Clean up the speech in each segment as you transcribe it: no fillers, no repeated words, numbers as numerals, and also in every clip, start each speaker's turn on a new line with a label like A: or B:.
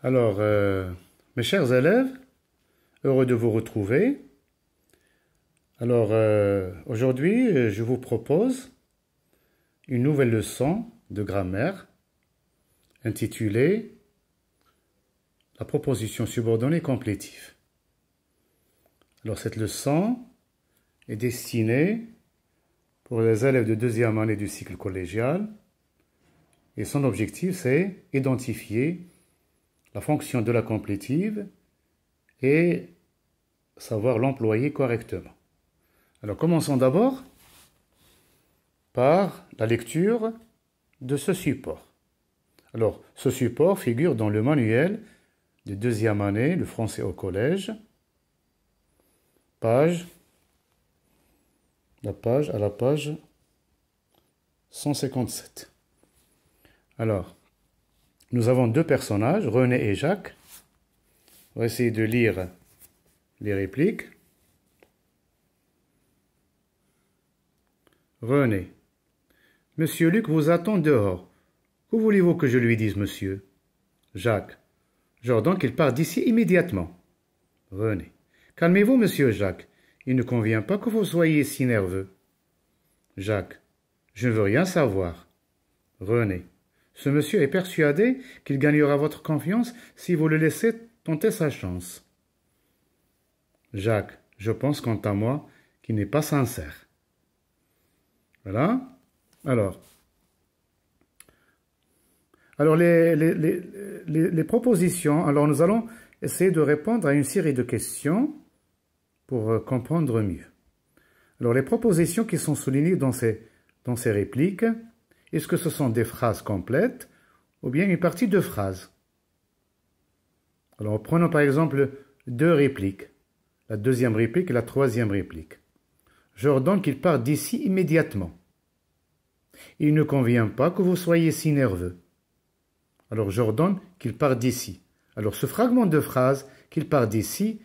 A: Alors, mes chers élèves, heureux de vous retrouver. Alors, aujourd'hui, je vous propose une nouvelle leçon de grammaire intitulée La proposition subordonnée complétive. Alors, cette leçon est destinée pour les élèves de deuxième année du cycle collégial et son objectif, c'est identifier la fonction de la complétive et savoir l'employer correctement. Alors commençons d'abord par la lecture de ce support. Alors ce support figure dans le manuel de deuxième année, le français au collège, à la page 157. Alors, nous avons deux personnages, René et Jacques. On va essayer de lire les répliques. René. Monsieur Luc vous attend dehors. Que voulez-vous que je lui dise, monsieur? Jacques. J'ordonne qu'il parte d'ici immédiatement. René. Calmez-vous, monsieur Jacques. Il ne convient pas que vous soyez si nerveux. Jacques. Je ne veux rien savoir. René. Ce monsieur est persuadé qu'il gagnera votre confiance si vous le laissez tenter sa chance. Jacques, je pense quant à moi qu'il n'est pas sincère. Voilà. Alors les propositions, alors nous allons essayer de répondre à une série de questions pour comprendre mieux. Alors les propositions qui sont soulignées dans ces répliques, est-ce que ce sont des phrases complètes ou bien une partie de phrases? Alors prenons par exemple deux répliques, la deuxième réplique et la troisième réplique. J'ordonne qu'il parte d'ici immédiatement. Il ne convient pas que vous soyez si nerveux. Alors j'ordonne qu'il parte d'ici. Alors ce fragment de phrase, qu'il parte d'ici,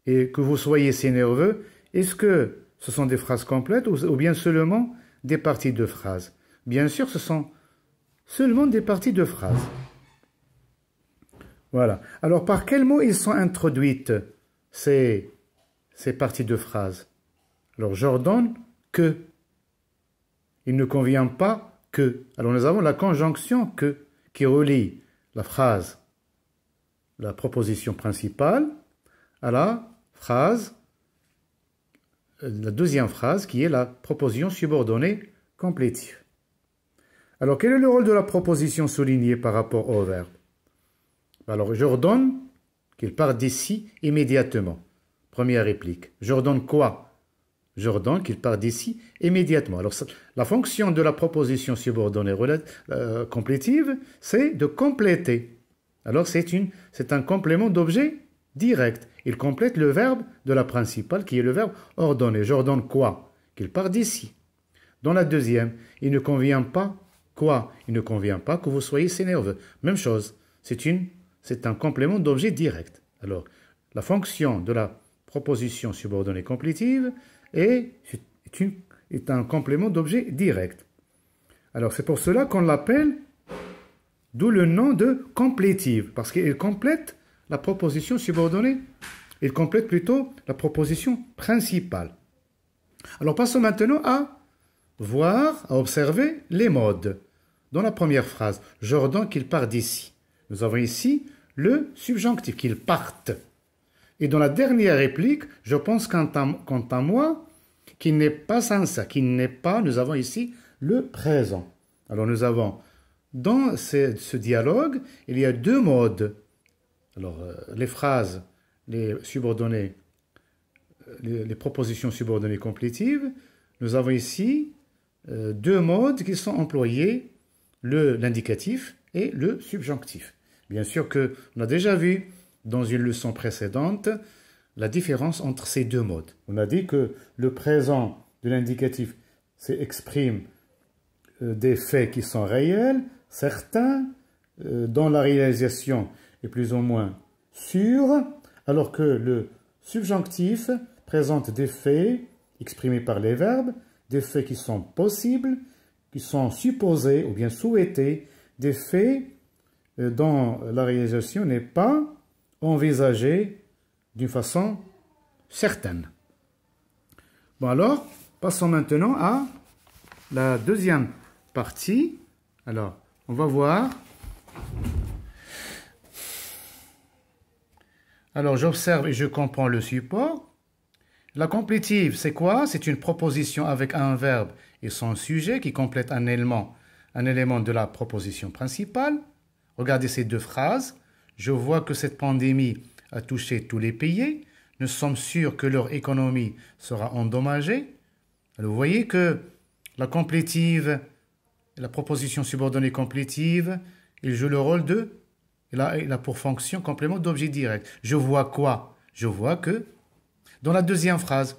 A: et que vous soyez si nerveux, est-ce que ce sont des phrases complètes ou bien seulement des parties de phrases? Bien sûr, ce sont seulement des parties de phrases. Voilà. Alors, par quels mots ils sont introduites, ces parties de phrases? Alors, j'ordonne que. Il ne convient pas que. Alors, nous avons la conjonction que, qui relie la phrase, la proposition principale, à la phrase, la deuxième phrase qui est la proposition subordonnée complétive. Alors, quel est le rôle de la proposition soulignée par rapport au verbe? Alors, j'ordonne qu'il parte d'ici immédiatement. Première réplique. J'ordonne quoi? J'ordonne qu'il parte d'ici immédiatement. Alors, la fonction de la proposition subordonnée complétive, c'est de compléter. Alors, c'est un complément d'objet direct. Il complète le verbe de la principale qui est le verbe ordonner. J'ordonne quoi? Qu'il parte d'ici. Dans la deuxième, il ne convient pas quoi? Il ne convient pas que vous soyez si nerveux. Même chose, c'est un complément d'objet direct. Alors, la fonction de la proposition subordonnée complétive est un complément d'objet direct. Alors, c'est pour cela qu'on l'appelle, d'où le nom de complétive, parce qu'il complète la proposition subordonnée. Il complète plutôt la proposition principale. Alors, passons maintenant à voir, à observer les modes. Dans la première phrase, j'ordonne qu'il parte d'ici. Nous avons ici le subjonctif, qu'il parte. Et dans la dernière réplique, je pense quant à moi, qu'il n'est pas sincère, qu'il n'est pas, nous avons ici le présent. Alors nous avons, dans ce dialogue, il y a deux modes. Alors les phrases, les subordonnées, les propositions subordonnées complétives, nous avons ici deux modes qui sont employés, l'indicatif et le subjonctif. Bien sûr qu'on a déjà vu dans une leçon précédente la différence entre ces deux modes. On a dit que le présent de l'indicatif exprime des faits qui sont réels, certains, dont la réalisation est plus ou moins sûre, alors que le subjonctif présente des faits exprimés par les verbes, des faits qui sont possibles, qui sont supposés ou bien souhaités, des faits dont la réalisation n'est pas envisagée d'une façon certaine. Bon alors, passons maintenant à la deuxième partie. Alors, on va voir. Alors, j'observe et je comprends le support. La complétive, c'est quoi? C'est une proposition avec un verbe et son sujet qui complète un élément de la proposition principale. Regardez ces deux phrases. Je vois que cette pandémie a touché tous les pays. Nous sommes sûrs que leur économie sera endommagée. Alors, vous voyez que la complétive, la proposition subordonnée complétive, il joue le rôle de, il a pour fonction complément d'objet direct. Je vois quoi? Je vois que, dans la deuxième phrase,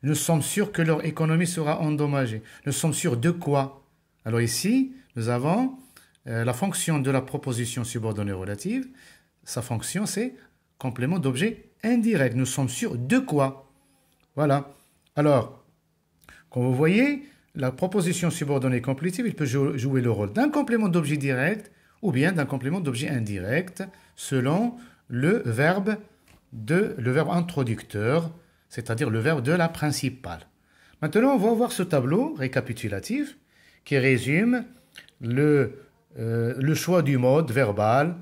A: nous sommes sûrs que leur économie sera endommagée. Nous sommes sûrs de quoi? Alors ici, nous avons la fonction de la proposition subordonnée relative. Sa fonction, c'est complément d'objet indirect. Nous sommes sûrs de quoi? Voilà. Alors, comme vous voyez, la proposition subordonnée complétive, il peut jouer le rôle d'un complément d'objet direct ou bien d'un complément d'objet indirect selon le verbe introducteur, c'est-à-dire le verbe de la principale. Maintenant, on va voir ce tableau récapitulatif qui résume le choix du mode verbal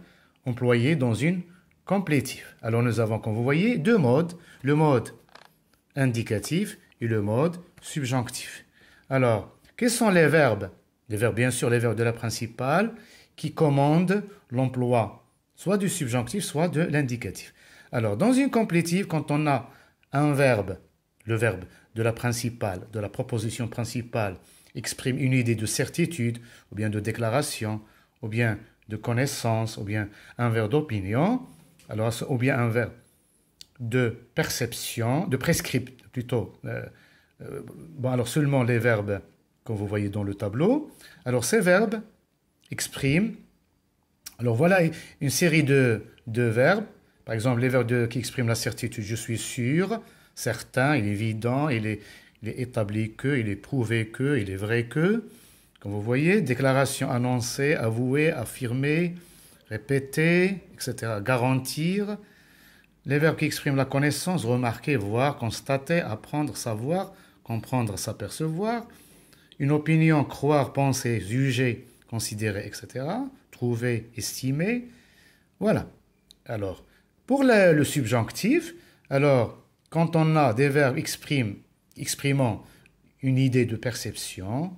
A: employé dans une complétive. Alors, nous avons, comme vous voyez, deux modes, le mode indicatif et le mode subjonctif. Alors, quels sont les verbes? Les verbes, bien sûr, les verbes de la principale qui commandent l'emploi soit du subjonctif, soit de l'indicatif. Alors, dans une complétive, quand on a un verbe, le verbe de la principale, de la proposition principale, exprime une idée de certitude, ou bien de déclaration, ou bien de connaissance, ou bien un verbe d'opinion, alors, ou bien un verbe de perception, de prescript plutôt. Bon, alors seulement les verbes que vous voyez dans le tableau. Alors, ces verbes expriment. Alors, voilà une série de verbes. Par exemple, les verbes qui expriment la certitude. Je suis sûr, certain, il est évident, il est établi que, il est prouvé que, il est vrai que. Comme vous voyez, déclaration annoncée, avouée, affirmée, répétée, etc. Garantir. Les verbes qui expriment la connaissance, remarquer, voir, constater, apprendre, savoir, comprendre, s'apercevoir. Une opinion, croire, penser, juger, considérer, etc. Trouver, estimer. Voilà. Alors, pour le subjonctif, alors, quand on a des verbes exprimant une idée de perception,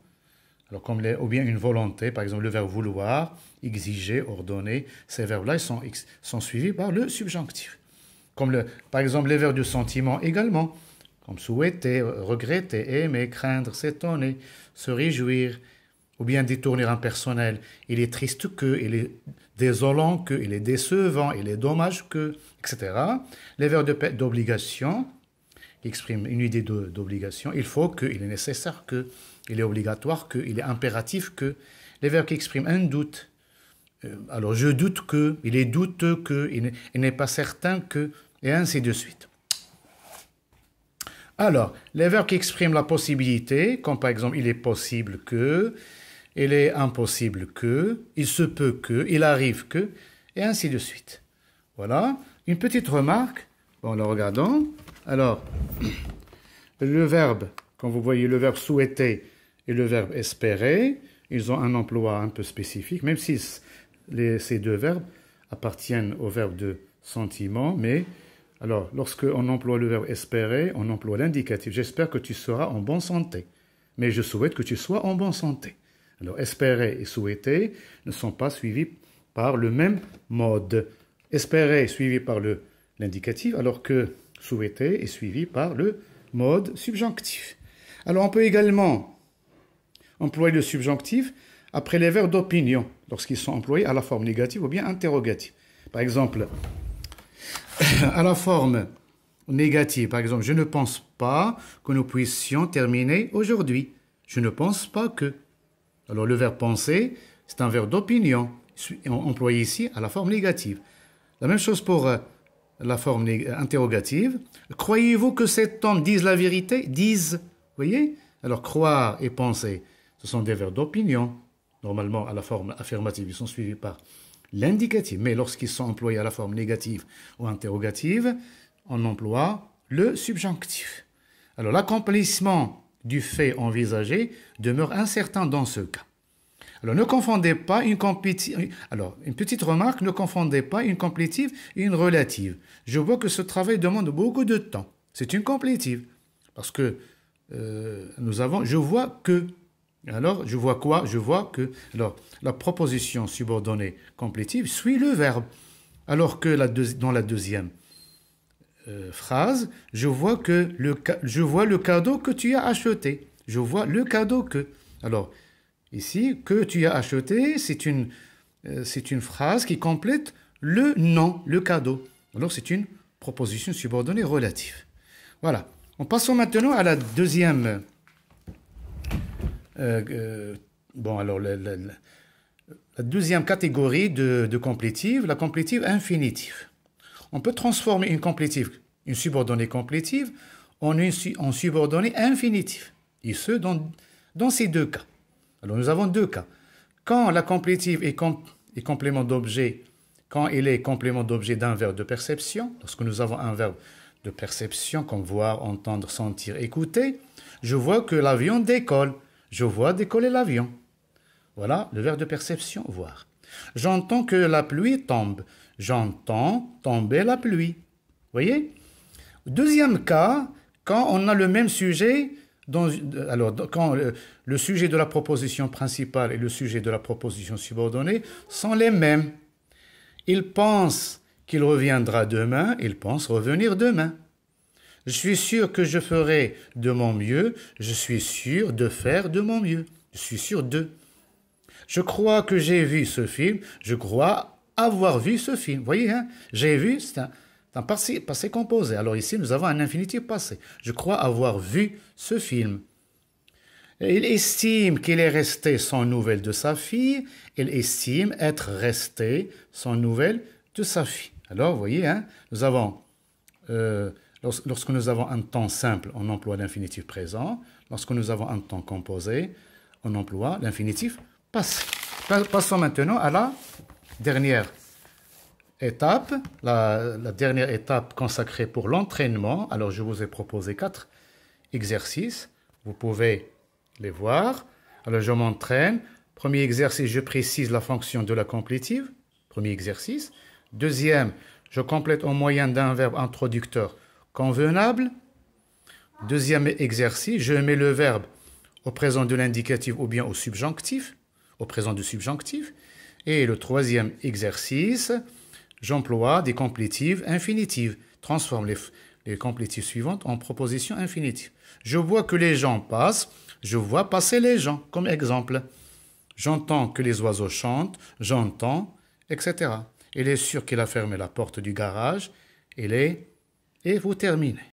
A: alors comme ou bien une volonté, par exemple le verbe vouloir, exiger, ordonner, ces verbes-là sont suivis par le subjonctif. Comme par exemple les verbes de sentiment également, comme souhaiter, regretter, aimer, craindre, s'étonner, se réjouir, ou bien détourner un personnel. Il est triste que, il est désolant que, il est décevant, il est dommage que, etc. Les verbes d'obligation, qui expriment une idée d'obligation, il faut que, il est nécessaire que, il est obligatoire que, il est impératif que. Les verbes qui expriment un doute, alors je doute que, il est douteux que, il n'est pas certain que, et ainsi de suite. Alors, les verbes qui expriment la possibilité, comme par exemple il est possible que, il est impossible que, il se peut que, il arrive que, et ainsi de suite. Voilà, une petite remarque, bon, le regardons. Alors, le verbe, quand vous voyez le verbe souhaiter et le verbe espérer, ils ont un emploi un peu spécifique, même si ces deux verbes appartiennent au verbe de sentiment, mais alors, lorsqu'on emploie le verbe espérer, on emploie l'indicatif. J'espère que tu seras en bonne santé, mais je souhaite que tu sois en bonne santé. Alors, espérer et souhaiter ne sont pas suivis par le même mode. Espérer est suivi par l'indicatif, alors que souhaiter est suivi par le mode subjonctif. Alors, on peut également employer le subjonctif après les verbes d'opinion, lorsqu'ils sont employés à la forme négative ou bien interrogative. Par exemple, à la forme négative, par exemple, je ne pense pas que nous puissions terminer aujourd'hui. Je ne pense pas que. Alors, le verbe penser, c'est un verbe d'opinion, employé ici à la forme négative. La même chose pour la forme interrogative. Croyez-vous que cet homme dise la vérité? Dise. Vous voyez? Alors, croire et penser, ce sont des verbes d'opinion. Normalement, à la forme affirmative, ils sont suivis par l'indicatif. Mais lorsqu'ils sont employés à la forme négative ou interrogative, on emploie le subjonctif. Alors, l'accomplissement du fait envisagé demeure incertain dans ce cas. Alors, ne confondez pas une complétive. Alors, une petite remarque, ne confondez pas une complétive et une relative. Je vois que ce travail demande beaucoup de temps. C'est une complétive. Parce que je vois que. Alors, je vois quoi? Je vois que. Alors, la proposition subordonnée complétive suit le verbe. Alors que dans la deuxième phrase, je vois le cadeau que tu as acheté. Je vois le cadeau que. Alors, ici, que tu as acheté, c'est une phrase qui complète le nom, le cadeau. Alors, c'est une proposition subordonnée relative. Voilà. On passe maintenant à la deuxième. La deuxième catégorie de complétive, la complétive infinitive. On peut transformer une subordonnée complétive en subordonnée infinitive. Et ce, dans ces deux cas. Alors, nous avons deux cas. Quand la complétive est complément d'objet, quand elle est complément d'objet d'un verbe de perception, lorsque nous avons un verbe de perception, comme voir, entendre, sentir, écouter, je vois que l'avion décolle. Je vois décoller l'avion. Voilà le verbe de perception, voir. J'entends que la pluie tombe. J'entends tomber la pluie. Vous voyez? Deuxième cas, quand on a le même sujet, quand le sujet de la proposition principale et le sujet de la proposition subordonnée sont les mêmes. Il pense qu'il reviendra demain, il pense revenir demain. Je suis sûr que je ferai de mon mieux, je suis sûr de faire de mon mieux. Je suis sûr de. Je crois que j'ai vu ce film, je crois avoir vu ce film. Vous voyez, hein? J'ai vu, c'est un passé composé. Alors ici, nous avons un infinitif passé. Je crois avoir vu ce film. Il estime qu'il est resté sans nouvelles de sa fille. Il estime être resté sans nouvelles de sa fille. Alors, vous voyez, hein, nous avons, lorsque nous avons un temps simple, on emploie l'infinitif présent. Lorsque nous avons un temps composé, on emploie l'infinitif passé. Passons maintenant à la dernière étape, la dernière étape consacrée pour l'entraînement. Alors, je vous ai proposé 4 exercices. Vous pouvez les voir. Alors, je m'entraîne. Premier exercice, je précise la fonction de la complétive. Premier exercice. Deuxième, je complète au moyen d'un verbe introducteur convenable. Deuxième exercice, je mets le verbe au présent de l'indicatif ou bien au subjonctif, au présent du subjonctif. Et le troisième exercice, j'emploie des complétives infinitives. Transforme les complétives suivantes en propositions infinitives. Je vois que les gens passent, je vois passer les gens, comme exemple. J'entends que les oiseaux chantent, j'entends, etc. Il est sûr qu'il a fermé la porte du garage, et vous terminez.